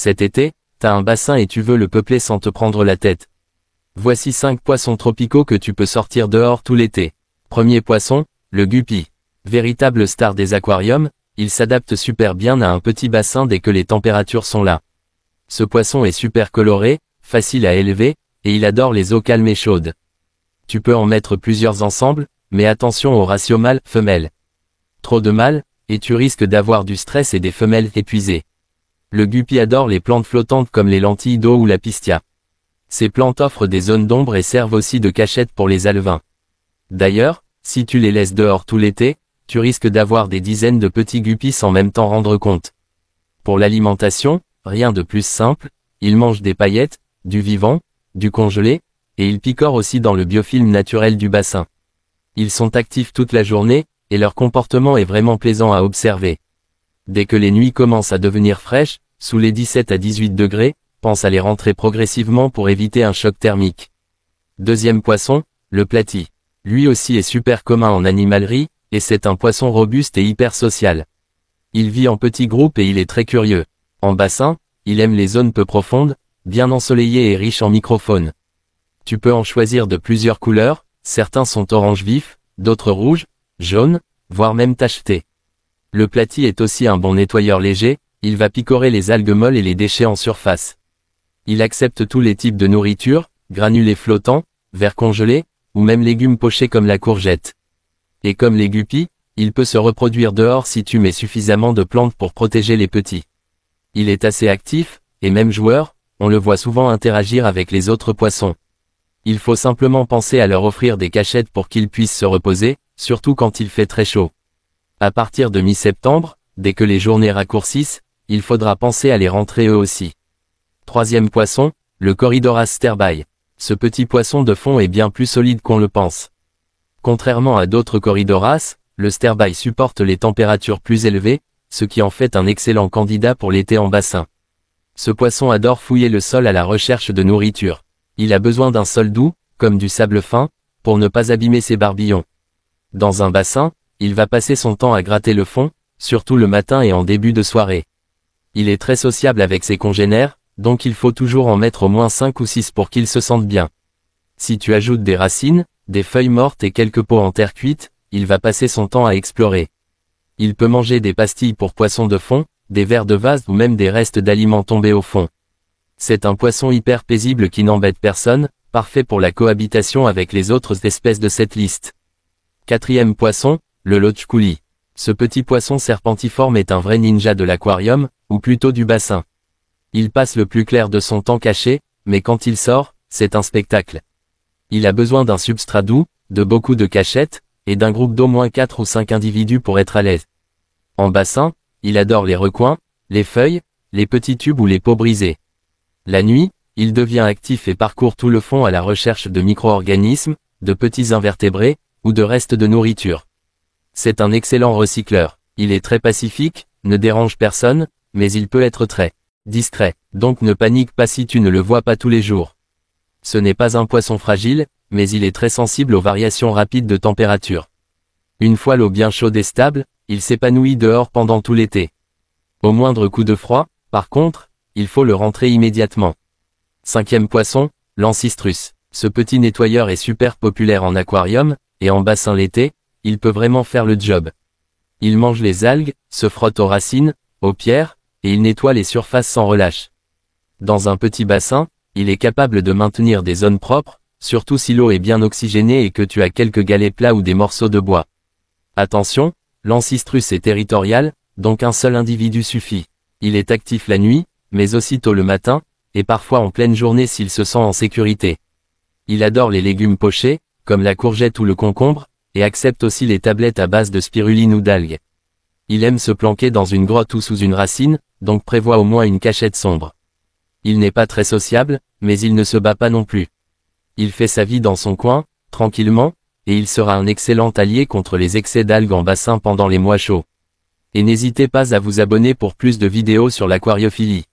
Cet été, t'as un bassin et tu veux le peupler sans te prendre la tête. Voici 5 poissons tropicaux que tu peux sortir dehors tout l'été. Premier poisson, le guppy. Véritable star des aquariums, il s'adapte super bien à un petit bassin dès que les températures sont là. Ce poisson est super coloré, facile à élever, et il adore les eaux calmes et chaudes. Tu peux en mettre plusieurs ensemble, mais attention au ratio mâle-femelle. Trop de mâles, et tu risques d'avoir du stress et des femelles épuisées. Le guppy adore les plantes flottantes comme les lentilles d'eau ou la pistia. Ces plantes offrent des zones d'ombre et servent aussi de cachette pour les alevins. D'ailleurs, si tu les laisses dehors tout l'été, tu risques d'avoir des dizaines de petits guppies sans même t'en rendre compte. Pour l'alimentation, rien de plus simple, ils mangent des paillettes, du vivant, du congelé, et ils picorent aussi dans le biofilm naturel du bassin. Ils sont actifs toute la journée, et leur comportement est vraiment plaisant à observer. Dès que les nuits commencent à devenir fraîches, sous les 17 à 18 degrés, pense à les rentrer progressivement pour éviter un choc thermique. Deuxième poisson, le platy. Lui aussi est super commun en animalerie, et c'est un poisson robuste et hyper social. Il vit en petits groupes et il est très curieux. En bassin, il aime les zones peu profondes, bien ensoleillées et riches en microfaune. Tu peux en choisir de plusieurs couleurs, certains sont orange vif, d'autres rouges, jaunes, voire même tachetés. Le platy est aussi un bon nettoyeur léger, il va picorer les algues molles et les déchets en surface. Il accepte tous les types de nourriture, granulés flottants, vers congelés, ou même légumes pochés comme la courgette. Et comme les guppies, il peut se reproduire dehors si tu mets suffisamment de plantes pour protéger les petits. Il est assez actif, et même joueur, on le voit souvent interagir avec les autres poissons. Il faut simplement penser à leur offrir des cachettes pour qu'ils puissent se reposer, surtout quand il fait très chaud. À partir de mi-septembre, dès que les journées raccourcissent, il faudra penser à les rentrer eux aussi. Troisième poisson, le Corydoras sterbai. Ce petit poisson de fond est bien plus solide qu'on le pense. Contrairement à d'autres Corydoras, le sterbai supporte les températures plus élevées, ce qui en fait un excellent candidat pour l'été en bassin. Ce poisson adore fouiller le sol à la recherche de nourriture. Il a besoin d'un sol doux, comme du sable fin, pour ne pas abîmer ses barbillons. Dans un bassin, il va passer son temps à gratter le fond, surtout le matin et en début de soirée. Il est très sociable avec ses congénères, donc il faut toujours en mettre au moins 5 ou 6 pour qu'il se sente bien. Si tu ajoutes des racines, des feuilles mortes et quelques pots en terre cuite, il va passer son temps à explorer. Il peut manger des pastilles pour poissons de fond, des vers de vase ou même des restes d'aliments tombés au fond. C'est un poisson hyper paisible qui n'embête personne, parfait pour la cohabitation avec les autres espèces de cette liste. Quatrième poisson, le lochkouli. Ce petit poisson serpentiforme est un vrai ninja de l'aquarium, ou plutôt du bassin. Il passe le plus clair de son temps caché, mais quand il sort, c'est un spectacle. Il a besoin d'un substrat doux, de beaucoup de cachettes, et d'un groupe d'au moins 4 ou 5 individus pour être à l'aise. En bassin, il adore les recoins, les feuilles, les petits tubes ou les pots brisés. La nuit, il devient actif et parcourt tout le fond à la recherche de micro-organismes, de petits invertébrés, ou de restes de nourriture. C'est un excellent recycleur. Il est très pacifique, ne dérange personne, mais il peut être très discret. Donc ne panique pas si tu ne le vois pas tous les jours. Ce n'est pas un poisson fragile, mais il est très sensible aux variations rapides de température. Une fois l'eau bien chaude et stable, il s'épanouit dehors pendant tout l'été. Au moindre coup de froid, par contre, il faut le rentrer immédiatement. Cinquième poisson, l'ancistrus. Ce petit nettoyeur est super populaire en aquarium, et en bassin l'été, il peut vraiment faire le job. Il mange les algues, se frotte aux racines, aux pierres, et il nettoie les surfaces sans relâche. Dans un petit bassin, il est capable de maintenir des zones propres, surtout si l'eau est bien oxygénée et que tu as quelques galets plats ou des morceaux de bois. Attention, l'ancistrus est territorial, donc un seul individu suffit. Il est actif la nuit, mais aussi tôt le matin, et parfois en pleine journée s'il se sent en sécurité. Il adore les légumes pochés, comme la courgette ou le concombre, et accepte aussi les tablettes à base de spiruline ou d'algues. Il aime se planquer dans une grotte ou sous une racine, donc prévoit au moins une cachette sombre. Il n'est pas très sociable, mais il ne se bat pas non plus. Il fait sa vie dans son coin, tranquillement, et il sera un excellent allié contre les excès d'algues en bassin pendant les mois chauds. Et n'hésitez pas à vous abonner pour plus de vidéos sur l'aquariophilie.